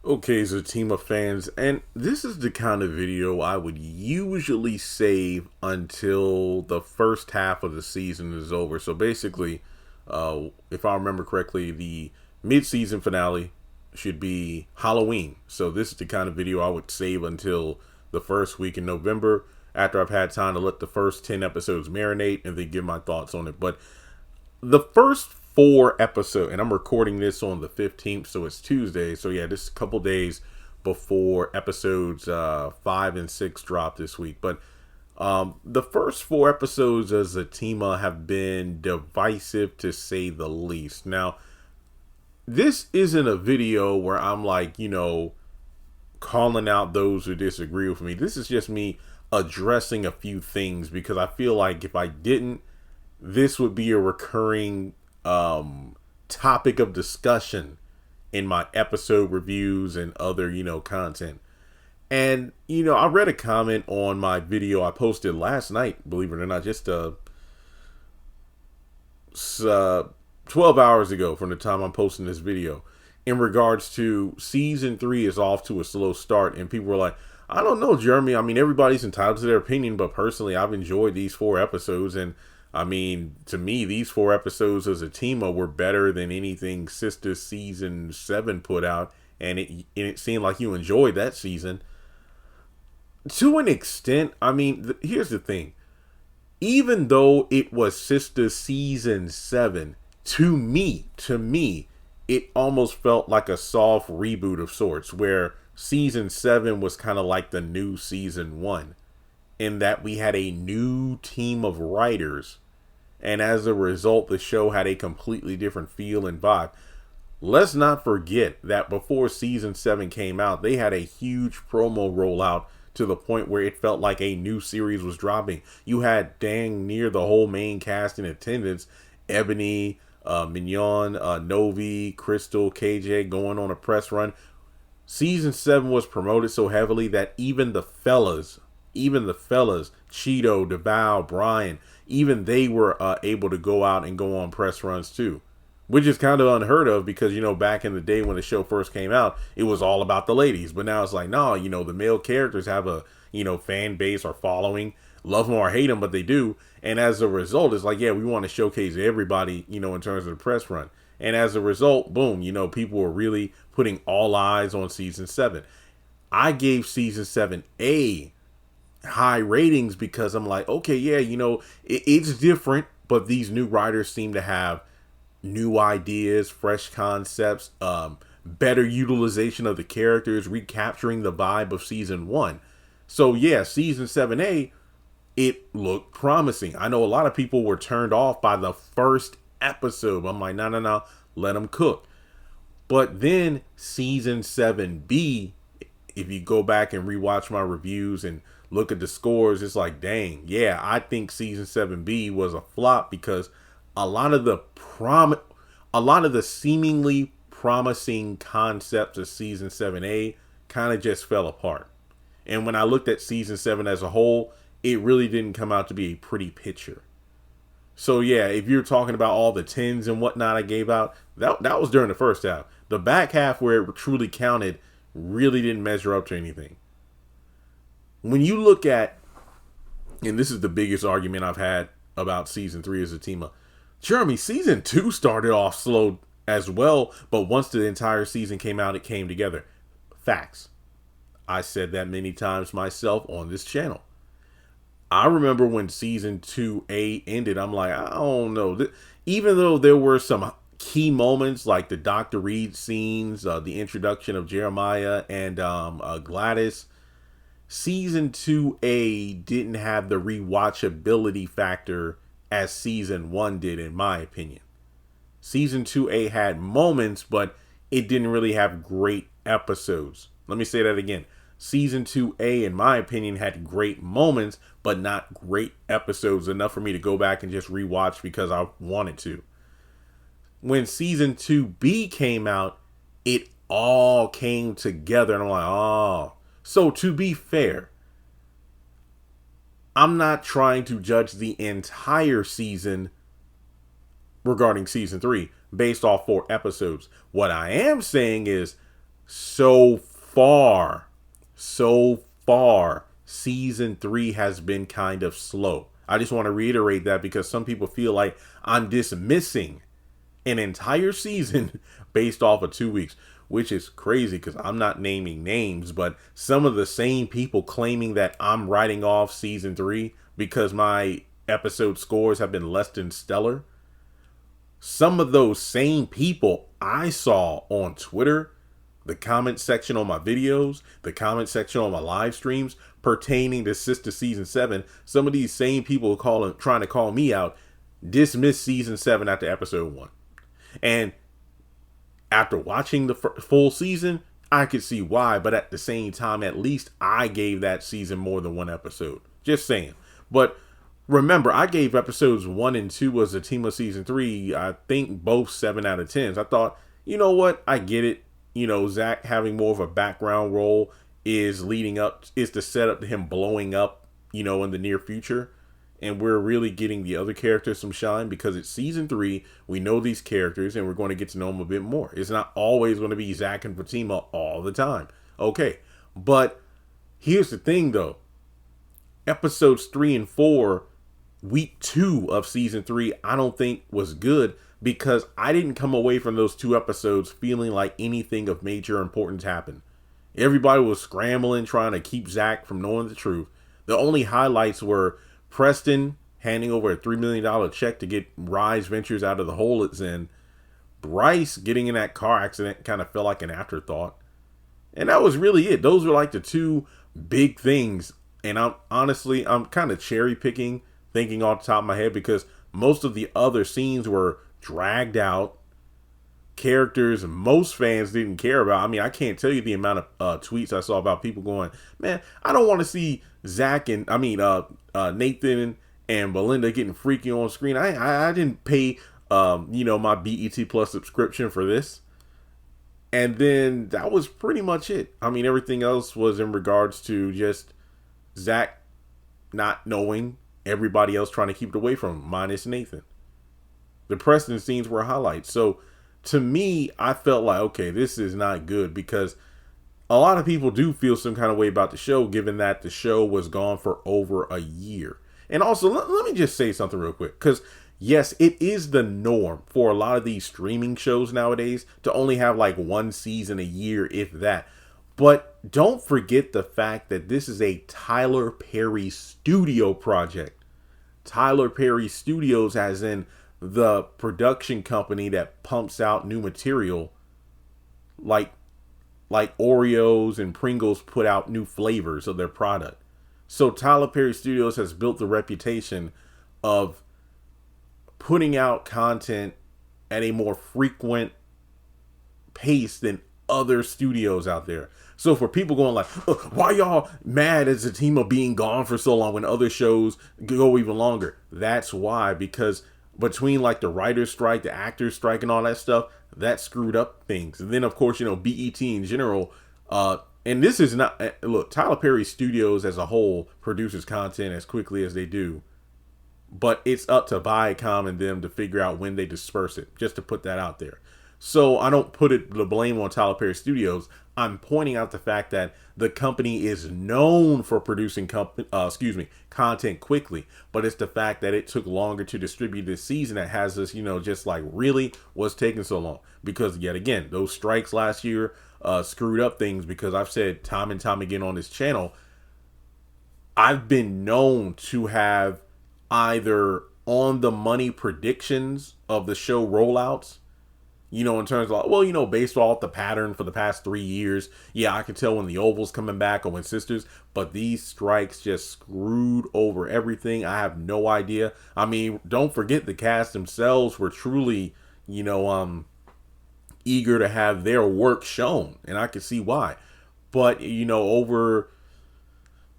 Okay, Zatima fans, and this is the kind of video I would usually save until the first half of the season is over. So basically, if I remember correctly, the mid-season finale should be Halloween. So this is the kind of video I would save until the first week in November, after I've had time to let the first 10 episodes marinate and then give my thoughts on it. But the first four episodes, and I'm recording this on the 15th, so it's Tuesday. So yeah, this is a couple days before episodes 5 and 6 drop this week. But the first four episodes of Zatima have been divisive, to say the least. Now, this isn't a video where I'm like, calling out those who disagree with me. This is just me addressing a few things, because I feel like if I didn't, this would be a recurring topic of discussion in my episode reviews and other, content. And, I read a comment on my video I posted last night, believe it or not, just 12 hours ago from the time I'm posting this video, in regards to season 3 is off to a slow start. And people were like, I don't know, Jeremy. I mean, everybody's entitled to their opinion, but personally, I've enjoyed these 4 episodes. And I mean, to me, these 4 episodes as a team were better than anything Sistas season 7 put out. And it seemed like you enjoyed that season. To an extent, I mean, here's the thing. Even though it was Sistas season 7, to me, it almost felt like a soft reboot of sorts, where season 7 was kind of like the new season 1, in that we had a new team of writers, and as a result, the show had a completely different feel and vibe. Let's not forget that before season 7 came out, they had a huge promo rollout to the point where it felt like a new series was dropping. You had dang near the whole main cast in attendance: Ebony, Mignon, Novi, Crystal, KJ, going on a press run. Season 7 was promoted so heavily that even the fellas, Cheeto, DeVal, Brian, even they were able to go out and go on press runs too. Which is kind of unheard of, because, back in the day when the show first came out, it was all about the ladies. But now it's like, no, the male characters have a, fan base or following. Love them or hate them, but they do. And as a result, it's like, yeah, we want to showcase everybody, in terms of the press run. And as a result, boom, people were really putting all eyes on season 7. I gave season 7 high ratings because I'm like, okay, yeah, it's different, but these new writers seem to have new ideas, fresh concepts, better utilization of the characters, recapturing the vibe of season 1. So yeah, season 7A, it looked promising. I know a lot of people were turned off by the first episode. I'm like, no, let them cook. But then season 7B, if you go back and rewatch my reviews and look at the scores, it's like, dang, yeah, I think season 7B was a flop, because a lot of the seemingly promising concepts of season 7A kind of just fell apart. And when I looked at season 7 as a whole, it really didn't come out to be a pretty picture. So yeah, if you're talking about all the 10s and whatnot I gave out, that was during the first half. The back half, where it truly counted, really didn't measure up to anything. When you look at, and this is the biggest argument I've had about season 3 as a team, Jeremy, season 2 started off slow as well, but once the entire season came out, it came together. Facts. I said that many times myself on this channel. I remember when season 2A ended, I'm like, I don't know. Even though there were some key moments like the Dr. Reed scenes, the introduction of Jeremiah and Gladys, season 2A didn't have the rewatchability factor as season 1 did, in my opinion. Season 2A had moments, but it didn't really have great episodes. Let me say that again. Season 2A, in my opinion, had great moments, but not great episodes, enough for me to go back and just rewatch because I wanted to. When season 2B came out, it all came together, and I'm like, oh. So to be fair, I'm not trying to judge the entire season regarding season 3 based off 4 episodes. What I am saying is So far, so far, season 3 has been kind of slow. I just want to reiterate that because some people feel like I'm dismissing an entire season based off of 2 weeks, which is crazy because I'm not naming names, but some of the same people claiming that I'm writing off season 3 because my episode scores have been less than stellar. Some of those same people I saw on Twitter, the comment section on my videos, the comment section on my live streams pertaining to Sistas season 7, some of these same people trying to call me out, dismiss season 7 after episode 1. And after watching the full season, I could see why, but at the same time, at least I gave that season more than one episode. Just saying. But remember, I gave episodes 1 and 2 of Zatima season 3, I think both 7 out of 10s. I thought, you know what? I get it. You know, Zach having more of a background role is the setup to him blowing up, you know, in the near future. And we're really getting the other characters some shine because it's season 3. We know these characters and we're going to get to know them a bit more. It's not always going to be Zach and Fatima all the time. Okay. But here's the thing though. Episodes 3 and 4, week 2 of season 3, I don't think was good because I didn't come away from those 2 episodes feeling like anything of major importance happened. Everybody was scrambling, trying to keep Zach from knowing the truth. The only highlights were Preston handing over a $3 million check to get Rise Ventures out of the hole it's in. Bryce getting in that car accident kind of felt like an afterthought. And that was really it. Those were like the 2 big things. And I'm kind of cherry picking, thinking off the top of my head because most of the other scenes were dragged out. Characters most fans didn't care about. I mean, I can't tell you the amount of tweets I saw about people going, man, I don't want to see Nathan and Belinda getting freaky on screen. I didn't pay, my BET Plus subscription for this. And then that was pretty much it. I mean, everything else was in regards to just Zach not knowing, everybody else trying to keep it away from him, minus Nathan. The Preston scenes were highlights. So to me, I felt like, okay, this is not good because a lot of people do feel some kind of way about the show, given that the show was gone for over a year. And also, let me just say something real quick, because yes, it is the norm for a lot of these streaming shows nowadays to only have like 1 season a year, if that. But don't forget the fact that this is a Tyler Perry studio project. Tyler Perry Studios, as in the production company that pumps out new material, like Oreos and Pringles put out new flavors of their product. So Tyler Perry Studios has built the reputation of putting out content at a more frequent pace than other studios out there. So for people going like, why y'all mad at Zatima being gone for so long when other shows go even longer? That's why, because between like the writer's strike, the actor's strike and all that stuff, that screwed up things. And then of course, BET in general, and this is not, look, Tyler Perry Studios as a whole produces content as quickly as they do, but it's up to Viacom and them to figure out when they disperse it, just to put that out there. So I don't put the blame on Tyler Perry Studios. I'm pointing out the fact that the company is known for producing content quickly, but it's the fact that it took longer to distribute this season that has us, just like, really, what's taking so long? Because yet again, those strikes last year screwed up things, because I've said time and time again on this channel, I've been known to have either on the money predictions of the show rollouts, in terms of, based off the pattern for the past 3 years, yeah, I can tell when the Oval's coming back or when Sisters, but these strikes just screwed over everything. I have no idea. I mean, don't forget the cast themselves were truly, eager to have their work shown, and I can see why. But,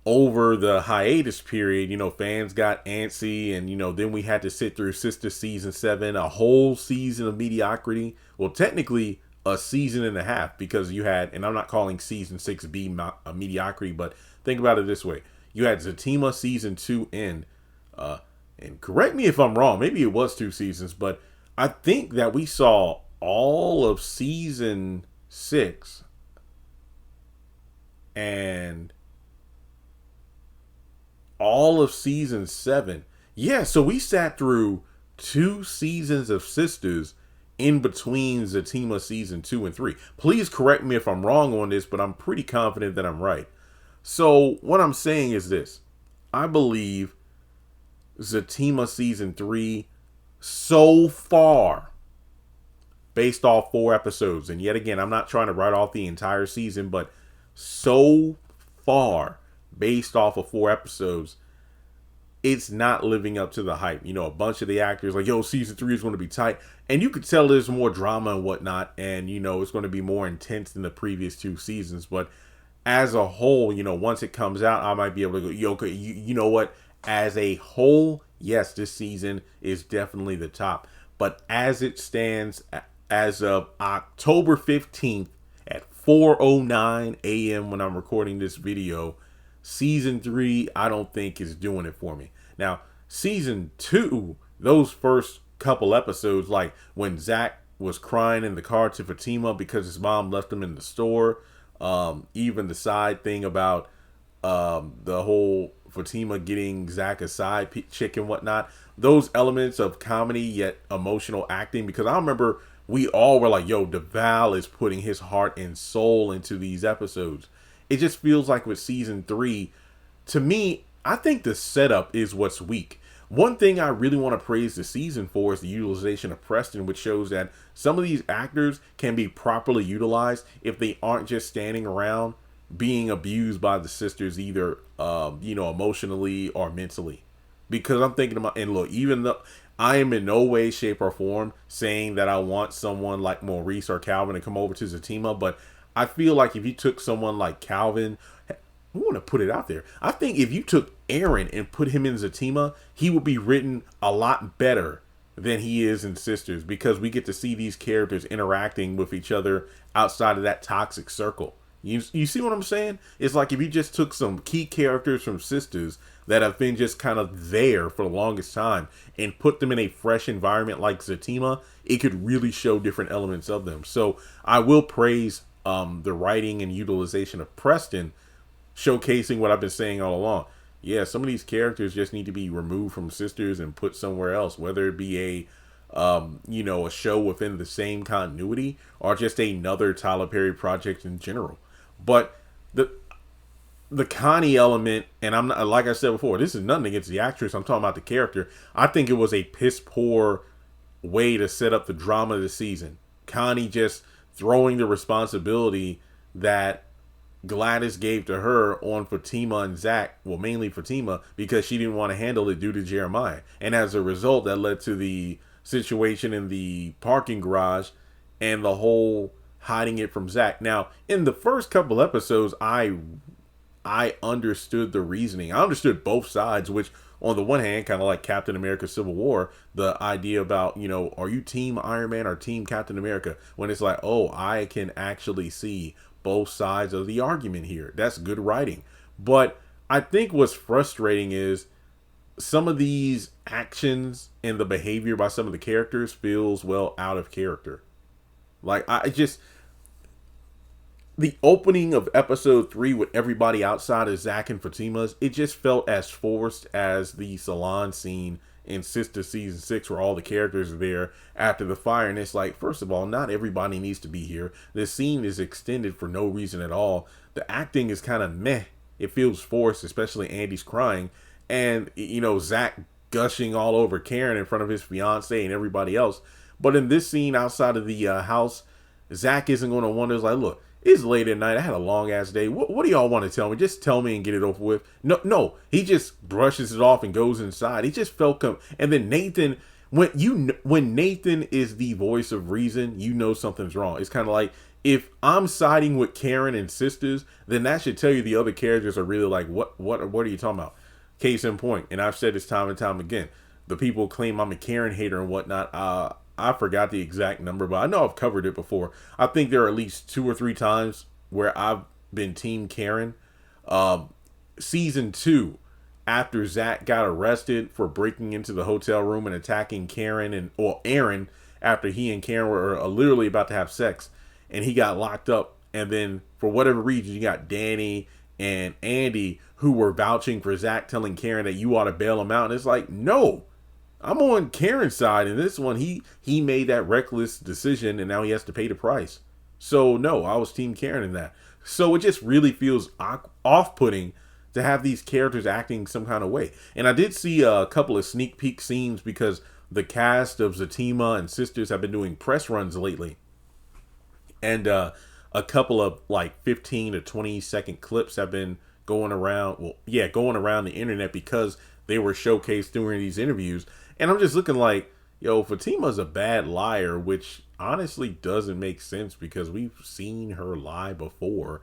over the hiatus period, fans got antsy, and, then we had to sit through Sistas season 7, a whole season of mediocrity. Well, technically a season and a half, because you had, and I'm not calling season 6B a mediocrity, but think about it this way. You had Zatima season 2 end, and correct me if I'm wrong, maybe it was 2 seasons, but I think that we saw all of season 6 and all of season 7. Yeah, so we sat through 2 seasons of Sisters in between Zatima season 2 and 3. Please correct me if I'm wrong on this, but I'm pretty confident that I'm right. So what I'm saying is this. I believe Zatima season 3 so far, based off 4 episodes, and yet again, I'm not trying to write off the entire season, but so far, based off of 4 episodes, it's not living up to the hype. You know, a bunch of the actors like, yo, season 3 is going to be tight. And you could tell there's more drama and whatnot. And, you know, it's going to be more intense than the previous 2 seasons. But as a whole, you know, once it comes out, I might be able to go, yo, okay, you know what? As a whole, yes, this season is definitely the top. But as it stands, as of October 15th at 4:09 a.m. when I'm recording this video, season 3, I don't think is doing it for me. Now, season 2, those first couple episodes, like when Zach was crying in the car to Fatima because his mom left him in the store, even the side thing about the whole Fatima getting Zach a side chick and whatnot, those elements of comedy yet emotional acting, because I remember we all were like, yo, DeVal is putting his heart and soul into these episodes. It just feels like with season 3, to me, I think the setup is what's weak. One thing I really want to praise the season for is the utilization of Preston, which shows that some of these actors can be properly utilized if they aren't just standing around being abused by the sisters, either emotionally or mentally. Because I'm thinking about, and look, even though I am in no way, shape, or form saying that I want someone like Maurice or Calvin to come over to Zatima, but I feel like if you took someone like Calvin, I want to put it out there. I think if you took Aaron and put him in Zatima, he would be written a lot better than he is in Sisters, because we get to see these characters interacting with each other outside of that toxic circle. You see what I'm saying? It's like if you just took some key characters from Sisters that have been just kind of there for the longest time and put them in a fresh environment like Zatima, it could really show different elements of them. So I will praise the writing and utilization of Preston, showcasing what I've been saying all along. Yeah, some of these characters just need to be removed from Sisters and put somewhere else, whether it be a show within the same continuity or just another Tyler Perry project in general. But the Connie element, and I'm not, like I said before, this is nothing against the actress, I'm talking about the character. I think it was a piss poor way to set up the drama of the season. Connie just throwing the responsibility that Gladys gave to her on Fatima and Zach, well, mainly Fatima, because she didn't want to handle it due to Jeremiah. And as a result, that led to the situation in the parking garage and the whole hiding it from Zach. Now, in the first couple episodes, I understood the reasoning. I understood both sides, which on the one hand, kind of like Captain America Civil War, the idea about, are you team Iron Man or team Captain America? When it's like, oh, I can actually see both sides of the argument here. That's good writing. But I think what's frustrating is some of these actions and the behavior by some of the characters feels out of character. Like, the opening of episode 3 with everybody outside of Zach and Fatima's, it just felt as forced as the salon scene in Sistas season 6, where all the characters are there after the fire. And it's like, first of all, not everybody needs to be here. The scene is extended for no reason at all. The acting is kind of meh. It feels forced, especially Andy's crying. And, Zach gushing all over Karen in front of his fiance and everybody else. But in this scene outside of the house, Zach isn't going to wonder, like, look, it's late at night. I had a long ass day. What do y'all want to tell me? Just tell me and get it over with. No. He just brushes it off and goes inside. He just felt and then Nathan, when Nathan is the voice of reason, something's wrong. It's kind of like, if I'm siding with Karen and Sisters, then that should tell you the other characters are really like, what are you talking about? Case in point, and I've said this time and time again, the people claim I'm a Karen hater and whatnot. I forgot the exact number, but I know I've covered it before. I think there are at least 2 or 3 times where I've been team Karen. Season 2, after Zach got arrested for breaking into the hotel room and attacking Aaron, after he and Karen were literally about to have sex, and he got locked up And then for whatever reason, you got Danny and Andy who were vouching for Zach, telling Karen that you ought to bail him out. And it's like, no, I'm on Karen's side. In this one, he made that reckless decision, and now he has to pay the price. So no, I was Team Karen in that. So it just really feels off-putting to have these characters acting some kind of way. And I did see a couple of sneak peek scenes because the cast of Zatima and Sistas have been doing press runs lately. And a couple of like 15 to 20-second clips have been going around. Well, yeah, going around the internet because they were showcased during these interviews. And I'm just looking like, yo, Fatima's a bad liar, which honestly doesn't make sense because we've seen her lie before,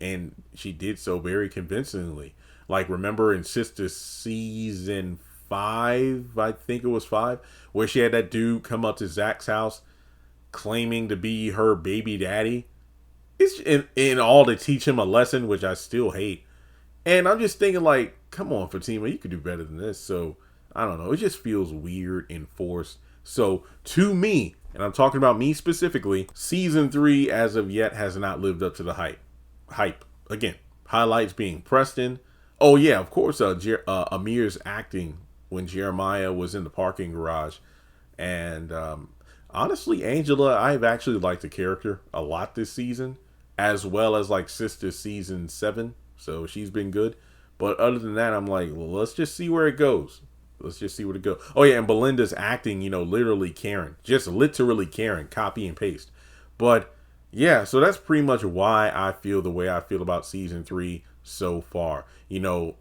and she did so very convincingly. Like, remember in Sistas season 5, I think it was 5, where she had that dude come up to Zach's house claiming to be her baby daddy? It's in all to teach him a lesson, which I still hate. And I'm just thinking like, come on, Fatima, you could do better than this. So I don't know. It just feels weird and forced. So to me, and I'm talking about me specifically, season 3 as of yet has not lived up to the hype. Again, highlights being Preston. Oh yeah, of course, Amir's acting when Jeremiah was in the parking garage. And honestly, Angela, I've actually liked the character a lot this season, as well as like Sistas season 7. So she's been good. But other than that, I'm like, well, let's just see where it goes. Let's just see where it goes. Oh, yeah, and Belinda's acting, literally Karen. Just literally Karen, copy and paste. But, yeah, so that's pretty much why I feel the way I feel about season 3 so far. A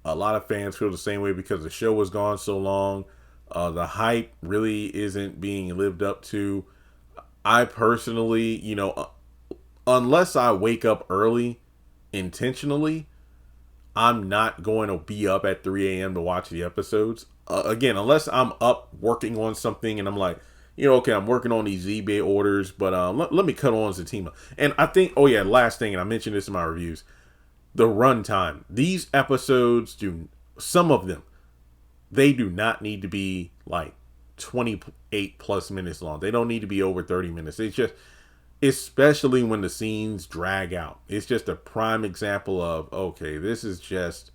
lot of fans feel the same way because the show was gone so long. The hype really isn't being lived up to. I personally, unless I wake up early intentionally, I'm not going to be up at 3 a.m. to watch the episodes. Again, unless I'm up working on something and I'm like, okay, I'm working on these eBay orders, but let me cut on Zatima. And I think, oh yeah, last thing, and I mentioned this in my reviews, the runtime. These episodes some of them, they do not need to be like 28 plus minutes long. They don't need to be over 30 minutes. It's just, especially when the scenes drag out. It's just a prime example of, okay, this is just,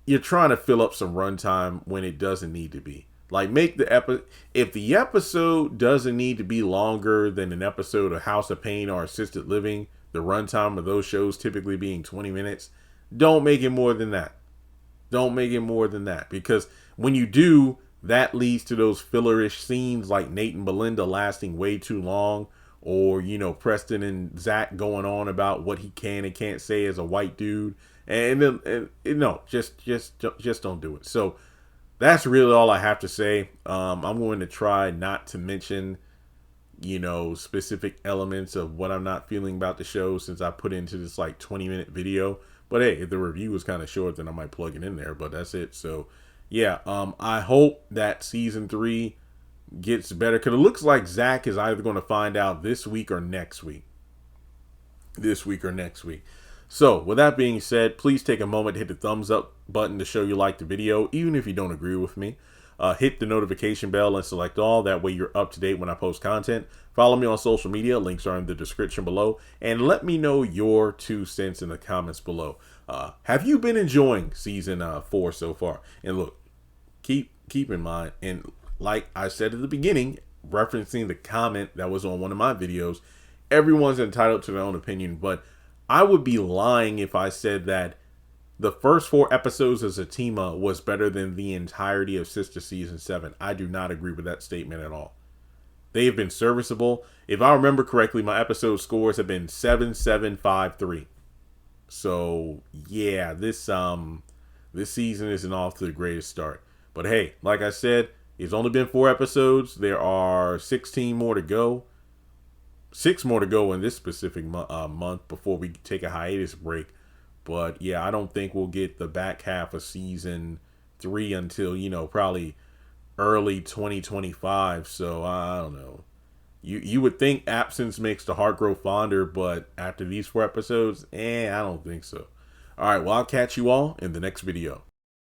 you're trying to fill up some runtime when it doesn't need to be. Like, if the episode doesn't need to be longer than an episode of House of Pain or Assisted Living, the runtime of those shows typically being 20 minutes, don't make it more than that. Don't make it more than that. Because when you do, that leads to those fillerish scenes like Nate and Belinda lasting way too long, or Preston and Zach going on about what he can and can't say as a white dude, just don't do it. So that's really all I have to say. I'm going to try not to mention specific elements of what I'm not feeling about the show, since I put into this like 20-minute video. But hey, if the review was kind of short, then I might plug it in there. But that's it. So yeah, I hope that season 3 gets better, because it looks like Zach is either going to find out this week or next week. So with that being said, please take a moment to hit the thumbs up button to show you like the video, even if you don't agree with me. Hit the notification bell and select all. That way you're up to date when I post content. Follow me on social media. Links are in the description below. And let me know your 2 cents in the comments below. Have you been enjoying season 4 so far? And look, keep in mind, and like I said at the beginning, referencing the comment that was on one of my videos, everyone's entitled to their own opinion, but I would be lying if I said that the first 4 episodes of Zatima was better than the entirety of Sistas season 7. I do not agree with that statement at all. They have been serviceable. If I remember correctly, my episode scores have been 7, 7, 5, 3. So yeah, this season isn't off to the greatest start. But hey, like I said, it's only been 4 episodes. There are 16 more to go. 6 more to go in this specific month before we take a hiatus break. But yeah, I don't think we'll get the back half of season 3 until, probably early 2025. So I don't know. You would think absence makes the heart grow fonder, but after these 4 episodes, I don't think so. All right, well, I'll catch you all in the next video.